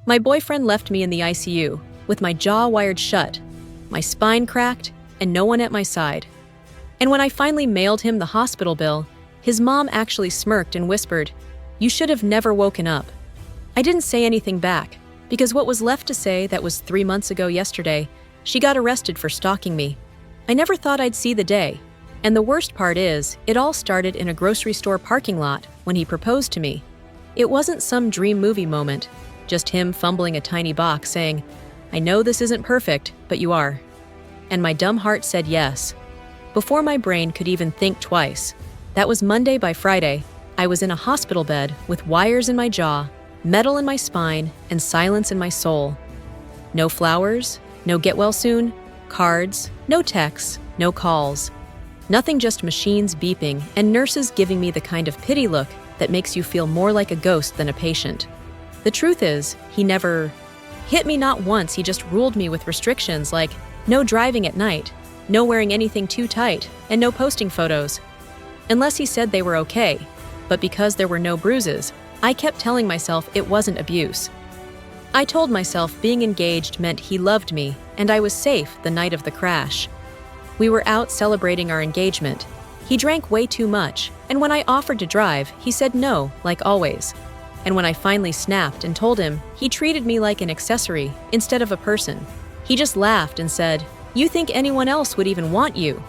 My boyfriend left me in the ICU, with my jaw wired shut, my spine cracked, and no one at my side. And when I finally mailed him the hospital bill, his mom actually smirked and whispered, "You should have never woken up." I didn't say anything back, because what was left to say that was 3 months ago yesterday, she got arrested for stalking me. I never thought I'd see the day. And the worst part is, it all started in a grocery store parking lot when he proposed to me. It wasn't some dream movie moment, just him fumbling a tiny box saying, "I know this isn't perfect, but you are." And my dumb heart said yes. Before my brain could even think twice. That was Monday. By Friday, I was in a hospital bed with wires in my jaw, metal in my spine, and silence in my soul. No flowers, no get well soon, cards, no texts, no calls. Nothing, just machines beeping and nurses giving me the kind of pity look that makes you feel more like a ghost than a patient. The truth is, he never hit me. Not once. He just ruled me with restrictions like no driving at night, no wearing anything too tight, and no posting photos. Unless he said they were okay. But because there were no bruises, I kept telling myself it wasn't abuse. I told myself being engaged meant he loved me and I was safe the night of the crash. We were out celebrating our engagement. He drank way too much, and when I offered to drive, he said no, like always. And when I finally snapped and told him, he treated me like an accessory instead of a person. He just laughed and said, "You think anyone else would even want you?"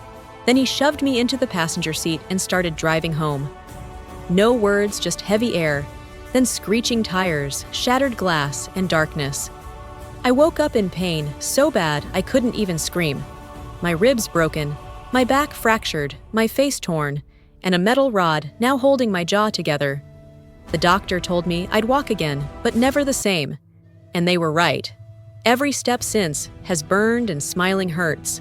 Then he shoved me into the passenger seat and started driving home. No words, just heavy air, then screeching tires, shattered glass, and darkness. I woke up in pain, so bad I couldn't even scream. My ribs broken, my back fractured, my face torn, and a metal rod now holding my jaw together. The doctor told me I'd walk again, but never the same. And they were right. Every step since has burned and smiling hurts.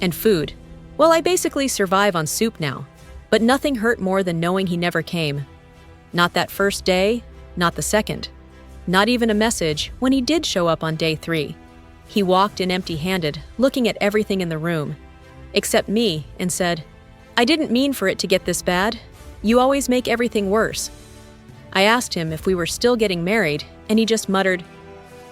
And food. Well, I basically survive on soup now. But nothing hurt more than knowing he never came. Not that first day, not the second. Not even a message when he did show up on day 3. He walked in empty-handed, looking at everything in the room, except me, and said, "I didn't mean for it to get this bad. You always make everything worse." I asked him if we were still getting married, and he just muttered,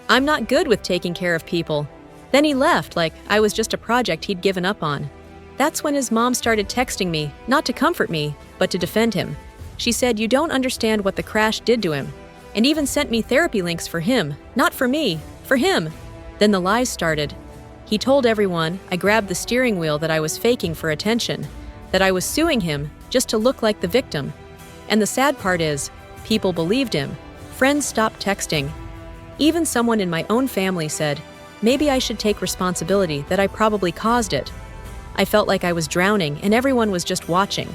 "I'm not good with taking care of people." Then he left like I was just a project he'd given up on. That's when his mom started texting me, not to comfort me, but to defend him. She said, "You don't understand what the crash did to him," and even sent me therapy links for him, not for me, for him. Then the lies started. He told everyone I grabbed the steering wheel, that I was faking for attention, that I was suing him just to look like the victim. And the sad part is, people believed him. Friends stopped texting. Even someone in my own family said, maybe I should take responsibility, that I probably caused it. I felt like I was drowning and everyone was just watching.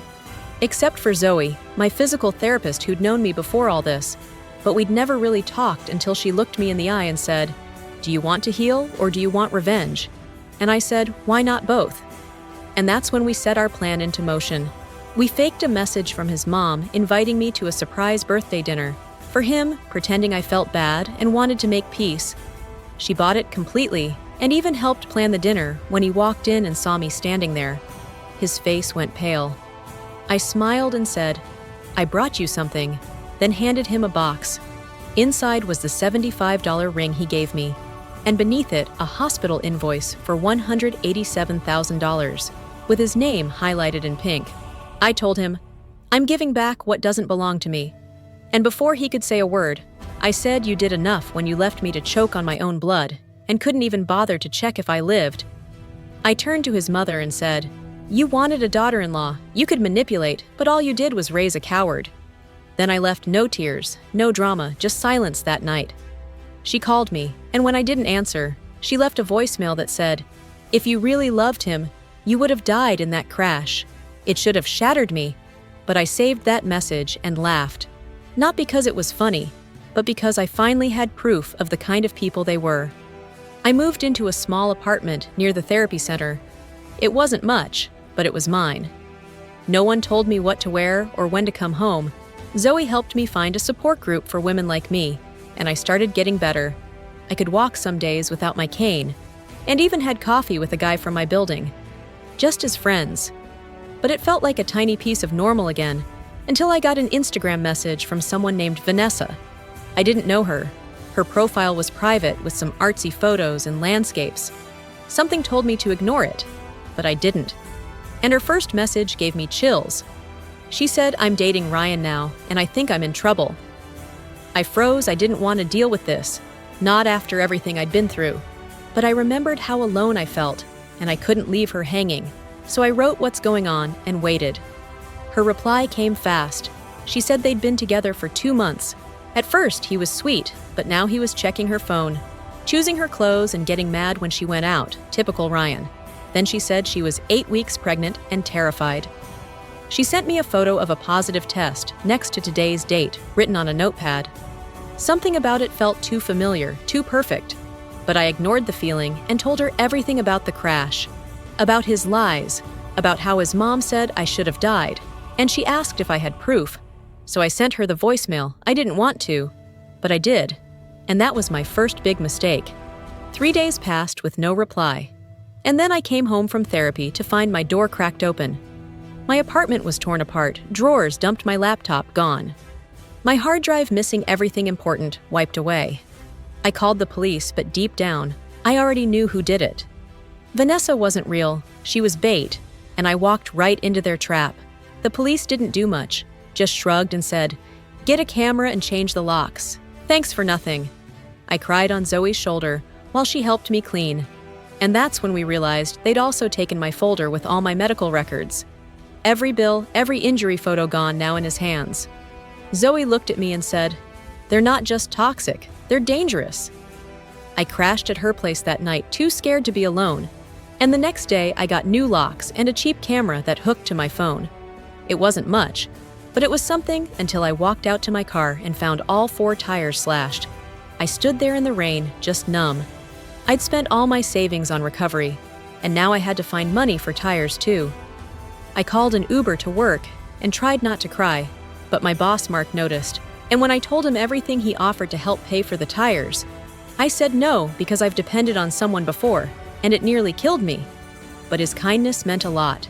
Except for Zoe, my physical therapist who'd known me before all this, but we'd never really talked until she looked me in the eye and said, "Do you want to heal or do you want revenge?" And I said, "Why not both?" And that's when we set our plan into motion. We faked a message from his mom inviting me to a surprise birthday dinner. For him, pretending I felt bad and wanted to make peace. She bought it completely and even helped plan the dinner when he walked in and saw me standing there. His face went pale. I smiled and said, "I brought you something," then handed him a box. Inside was the $75 ring he gave me, and beneath it a hospital invoice for $187,000, with his name highlighted in pink. I told him, "I'm giving back what doesn't belong to me." And before he could say a word, I said, "You did enough when you left me to choke on my own blood, and couldn't even bother to check if I lived." I turned to his mother and said, "You wanted a daughter-in-law. You could manipulate, but all you did was raise a coward." Then I left no tears, no drama, just silence that night. She called me, and when I didn't answer, she left a voicemail that said, "If you really loved him, you would have died in that crash. It should have shattered me." But I saved that message and laughed. Not because it was funny, but because I finally had proof of the kind of people they were. I moved into a small apartment near the therapy center. It wasn't much, but it was mine. No one told me what to wear or when to come home. Zoe helped me find a support group for women like me, and I started getting better. I could walk some days without my cane, and even had coffee with a guy from my building, just as friends. But it felt like a tiny piece of normal again, until I got an Instagram message from someone named Vanessa. I didn't know her, Her profile was private with some artsy photos and landscapes. Something told me to ignore it, but I didn't. And her first message gave me chills. She said, "I'm dating Ryan now, and I think I'm in trouble." I froze. I didn't want to deal with this, not after everything I'd been through. But I remembered how alone I felt, and I couldn't leave her hanging. So I wrote what's going on and waited. Her reply came fast. She said they'd been together for 2 months. At first, he was sweet, but now he was checking her phone, choosing her clothes and getting mad when she went out, typical Ryan. Then she said she was 8 weeks pregnant and terrified. She sent me a photo of a positive test next to today's date, written on a notepad. Something about it felt too familiar, too perfect. But I ignored the feeling and told her everything about the crash, about his lies, about how his mom said I should have died, and she asked if I had proof. So I sent her the voicemail. I didn't want to, but I did. And that was my first big mistake. 3 days passed with no reply. And then I came home from therapy to find my door cracked open. My apartment was torn apart, drawers dumped, my laptop gone. My hard drive missing everything important, wiped away. I called the police, but deep down, I already knew who did it. Vanessa wasn't real, she was bait, and I walked right into their trap. The police didn't do much, just shrugged and said, "Get a camera and change the locks. Thanks for nothing." I cried on Zoe's shoulder while she helped me clean. And that's when we realized they'd also taken my folder with all my medical records. Every bill, every injury photo gone now in his hands. Zoe looked at me and said, "They're not just toxic, they're dangerous." I crashed at her place that night, too scared to be alone. And the next day, I got new locks and a cheap camera that hooked to my phone. It wasn't much, but it was something until I walked out to my car and found all 4 tires slashed. I stood there in the rain, just numb. I'd spent all my savings on recovery, and now I had to find money for tires too. I called an Uber to work and tried not to cry, but my boss Mark noticed, and when I told him everything he offered to help pay for the tires, I said no because I've depended on someone before, and it nearly killed me. But his kindness meant a lot.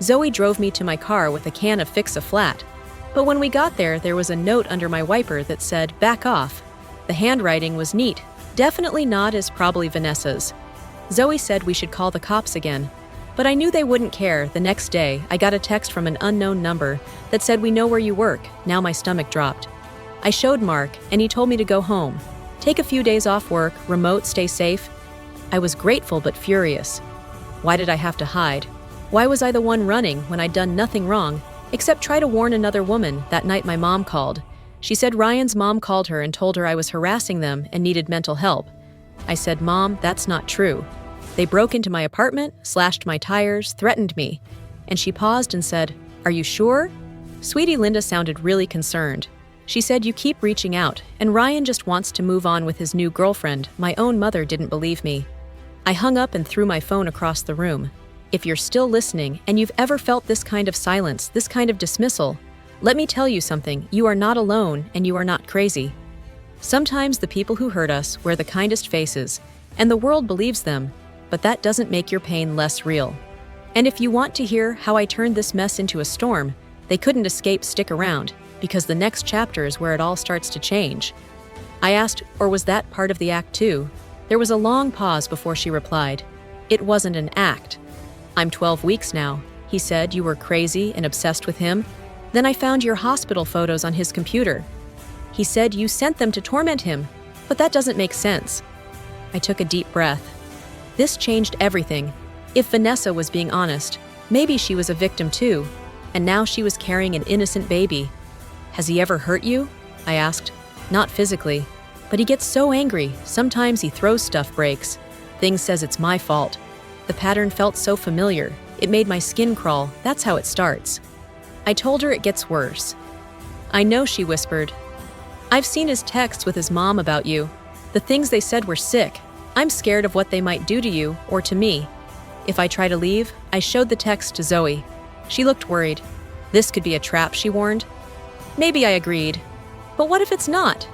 Zoe drove me to my car with a can of Fix-A-Flat, but when we got there, there was a note under my wiper that said, "Back off." The handwriting was neat, definitely not as probably Vanessa's. Zoe said we should call the cops again, but I knew they wouldn't care. The next day, I got a text from an unknown number that said, "We know where you work." Now my stomach dropped. I showed Mark, and he told me to go home. Take a few days off work, remote, stay safe. I was grateful but furious. Why did I have to hide? Why was I the one running when I'd done nothing wrong, except try to warn another woman? That night my mom called. She said Ryan's mom called her and told her I was harassing them and needed mental help. I said, "Mom, that's not true. They broke into my apartment, slashed my tires, threatened me." And she paused and said, "Are you sure?" Sweetie Linda sounded really concerned. She said, "You keep reaching out, and Ryan just wants to move on with his new girlfriend." My own mother didn't believe me. I hung up and threw my phone across the room. If you're still listening and you've ever felt this kind of silence, this kind of dismissal, let me tell you something. You are not alone, and you are not crazy. Sometimes the people who hurt us wear the kindest faces, and the world believes them, but that doesn't make your pain less real. And if you want to hear how I turned this mess into a storm, they couldn't escape, stick around, because the next chapter is where it all starts to change. I asked, or was that part of the act too? There was a long pause before she replied, "It wasn't an act. I'm 12 weeks now. He said you were crazy and obsessed with him. Then I found your hospital photos on his computer. He said you sent them to torment him, but that doesn't make sense." I took a deep breath. This changed everything. If Vanessa was being honest, maybe she was a victim too, and now she was carrying an innocent baby. "Has he ever hurt you?" I asked. "Not physically, but he gets so angry. Sometimes he throws stuff, breaks things, says it's my fault." The pattern felt so familiar. It made my skin crawl. That's how it starts. I told her it gets worse. "I know," she whispered. "I've seen his texts with his mom about you. The things they said were sick. I'm scared of what they might do to you or to me. If I try to leave," I showed the text to Zoe. She looked worried. "This could be a trap," she warned. Maybe, I agreed. But what if it's not?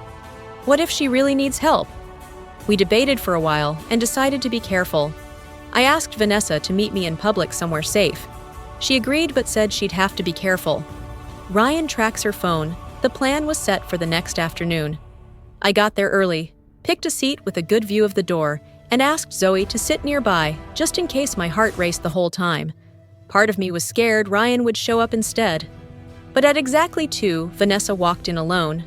What if she really needs help? We debated for a while and decided to be careful. I asked Vanessa to meet me in public somewhere safe. She agreed but said she'd have to be careful. Ryan tracks her phone. The plan was set for the next afternoon. I got there early. picked a seat with a good view of the door, and asked Zoe to sit nearby just in case my heart raced the whole time. Part of me was scared Ryan would show up instead. But at exactly 2, Vanessa walked in alone.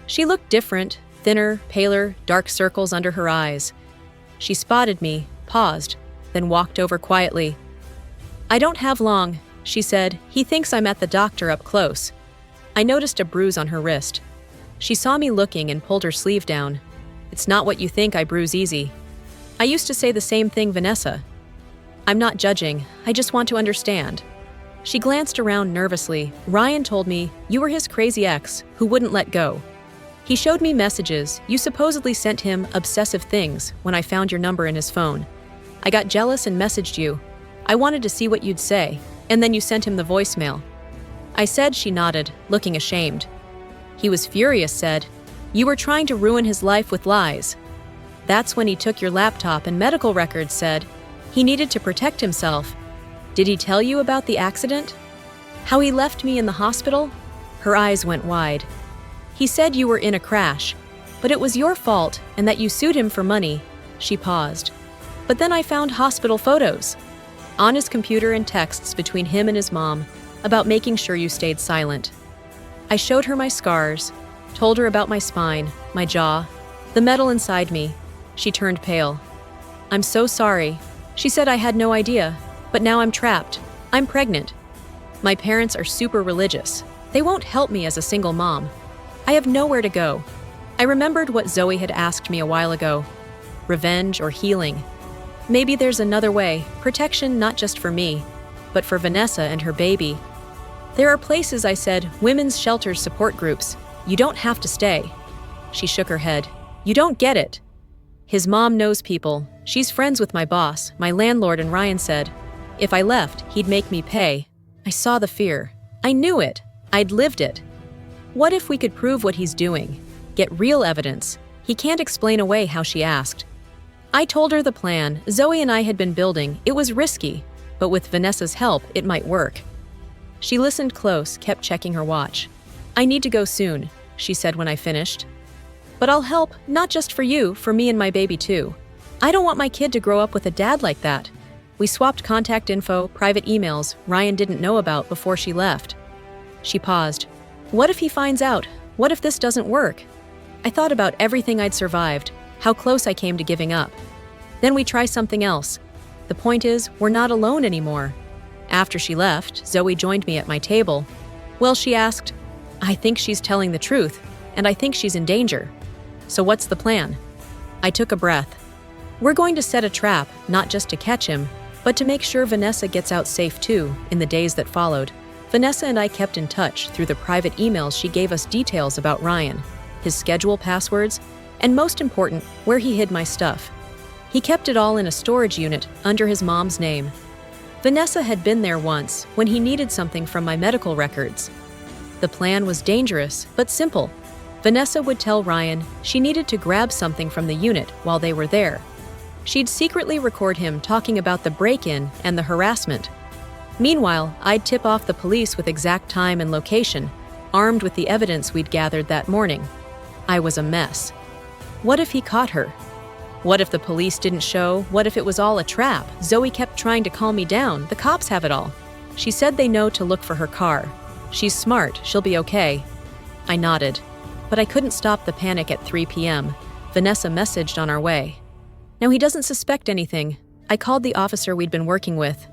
She looked different, thinner, paler, dark circles under her eyes. She spotted me, paused, then walked over quietly. "I don't have long," she said. "He thinks I'm at the doctor up close." I noticed a bruise on her wrist. She saw me looking and pulled her sleeve down. "It's not what you think, I bruise easy." I used to say the same thing, Vanessa. "I'm not judging, I just want to understand." She glanced around nervously. "Ryan told me you were his crazy ex who wouldn't let go. He showed me messages. You supposedly sent him obsessive things when I found your number in his phone. I got jealous and messaged you. I wanted to see what you'd say, and then you sent him the voicemail." I said. She nodded, looking ashamed. "He was furious, said, you were trying to ruin his life with lies. That's when he took your laptop and medical records, said. He needed to protect himself. Did he tell you about the accident? How he left me in the hospital?" Her eyes went wide. "He said you were in a crash, but it was your fault and that you sued him for money." She paused. "But then I found hospital photos on his computer and texts between him and his mom about making sure you stayed silent." I showed her my scars, told her about my spine, my jaw, the metal inside me. She turned pale. "I'm so sorry." She said. "I had no idea, but now I'm trapped. I'm pregnant. My parents are super religious. They won't help me as a single mom. I have nowhere to go." I remembered what Zoe had asked me a while ago. Revenge or healing. Maybe there's another way, protection not just for me, but for Vanessa and her baby. "There are places," I said, "women's shelters, support groups. You don't have to stay." She shook her head. "You don't get it. His mom knows people. She's friends with my boss, my landlord, and Ryan said, if I left, he'd make me pay." I saw the fear. I knew it. I'd lived it. "What if we could prove what he's doing? Get real evidence?" He can't explain away how she asked. I told her the plan Zoe and I had been building. It was risky, but with Vanessa's help, it might work. She listened close, kept checking her watch. "I need to go soon," she said when I finished. "But I'll help, not just for you, for me and my baby too. I don't want my kid to grow up with a dad like that." We swapped contact info, private emails Ryan didn't know about before she left. She paused. "What if he finds out? What if this doesn't work?" I thought about everything I'd survived, how close I came to giving up. "Then we try something else. The point is, we're not alone anymore." After she left, Zoe joined me at my table. "Well," she asked, "I think she's telling the truth, and I think she's in danger. So what's the plan?" I took a breath. "We're going to set a trap, not just to catch him, but to make sure Vanessa gets out safe too." In the days that followed, Vanessa and I kept in touch through the private emails. She gave us details about Ryan, his schedule, passwords, and most important, where he hid my stuff. He kept it all in a storage unit under his mom's name. Vanessa had been there once when he needed something from my medical records. The plan was dangerous, but simple. Vanessa would tell Ryan she needed to grab something from the unit while they were there. She'd secretly record him talking about the break-in and the harassment. Meanwhile, I'd tip off the police with exact time and location, armed with the evidence we'd gathered that morning. I was a mess. What if he caught her? What if the police didn't show? What if it was all a trap? Zoe kept trying to calm me down. "The cops have it all." She said they know to look for her car. "She's smart, she'll be okay." I nodded. But I couldn't stop the panic at 3 p.m. Vanessa messaged on our way. "Now he doesn't suspect anything." I called the officer we'd been working with,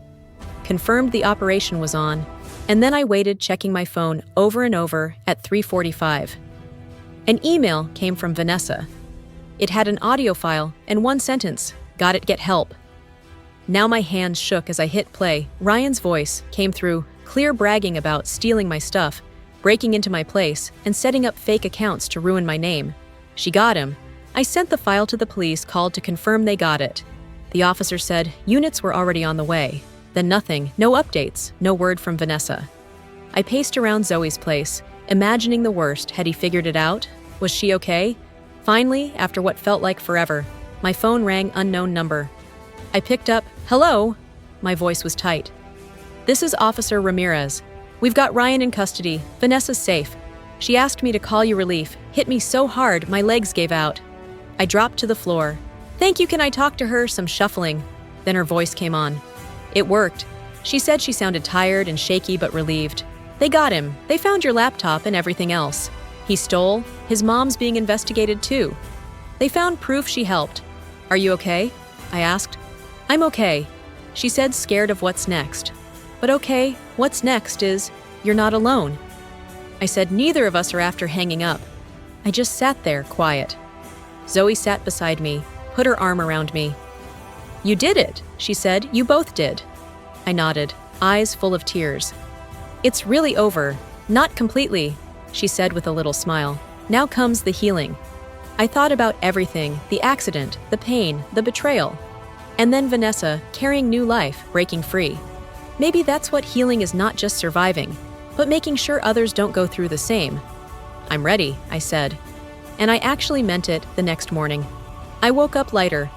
confirmed the operation was on, and then I waited, checking my phone over and over at 3:45. An email came from Vanessa. It had an audio file and one sentence, "Got it, get help." Now my hands shook as I hit play. Ryan's voice came through, clear, bragging about stealing my stuff, breaking into my place, and setting up fake accounts to ruin my name. She got him. I sent the file to the police, called to confirm they got it. The officer said units were already on the way. Then nothing, no updates, no word from Vanessa. I paced around Zoe's place, imagining the worst. Had he figured it out? Was she okay? Finally, after what felt like forever, my phone rang, unknown number. I picked up. "Hello?" My voice was tight. "This is Officer Ramirez. We've got Ryan in custody. Vanessa's safe. She asked me to call you relief. Hit me so hard, my legs gave out." I dropped to the floor. "Thank you, can I talk to her?" Some shuffling. Then her voice came on. It worked. She said she sounded tired and shaky but relieved. "They got him. They found your laptop and everything else. He stole. His mom's being investigated too. They found proof she helped. Are you okay?" I asked. "I'm okay," she said, scared of what's next. "But okay, what's next is, you're not alone." I said neither of us are after hanging up. I just sat there, quiet. Zoe sat beside me, put her arm around me. "You did it," she said. "You both did." I nodded, eyes full of tears. "It's really over. Not completely," she said with a little smile. "Now comes the healing." I thought about everything, the accident, the pain, the betrayal. And then Vanessa, carrying new life, breaking free. Maybe that's what healing is, not just surviving, but making sure others don't go through the same. "I'm ready," I said. And I actually meant it the next morning. I woke up lighter.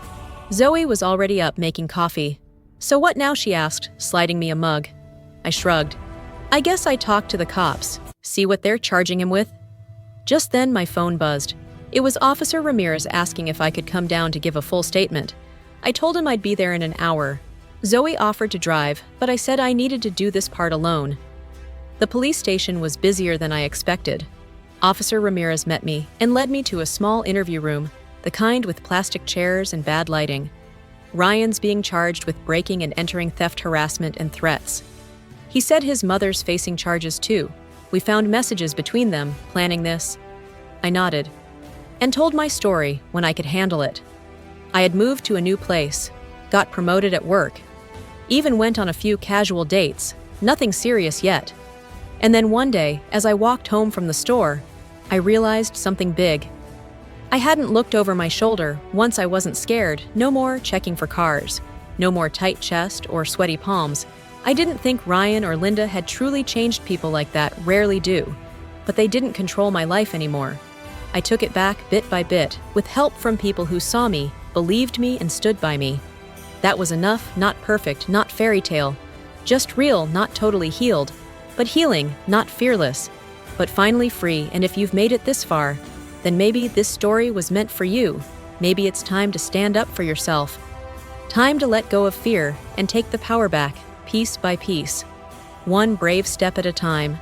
Zoe was already up making coffee. "So what now?" she asked, sliding me a mug. I shrugged. "I guess I talked to the cops. See what they're charging him with?" Just then my phone buzzed. It was Officer Ramirez asking if I could come down to give a full statement. I told him I'd be there in an hour. Zoe offered to drive, but I said I needed to do this part alone. The police station was busier than I expected. Officer Ramirez met me and led me to a small interview room, the kind with plastic chairs and bad lighting. Ryan's being charged with breaking and entering, theft, harassment, and threats. He said his mother's facing charges too. We found messages between them, planning this. I nodded and told my story when I could handle it. I had moved to a new place, got promoted at work, even went on a few casual dates, nothing serious yet. And then one day, as I walked home from the store, I realized something big. I hadn't looked over my shoulder. Once I wasn't scared, no more checking for cars, no more tight chest or sweaty palms. I didn't think Ryan or Linda had truly changed. People like that rarely do, but they didn't control my life anymore. I took it back bit by bit, with help from people who saw me, believed me, and stood by me. That was enough, not perfect, not fairy tale, just real, not totally healed, but healing, not fearless, but finally free. And if you've made it this far, then maybe this story was meant for you. Maybe it's time to stand up for yourself. Time to let go of fear and take the power back, piece by piece. One brave step at a time.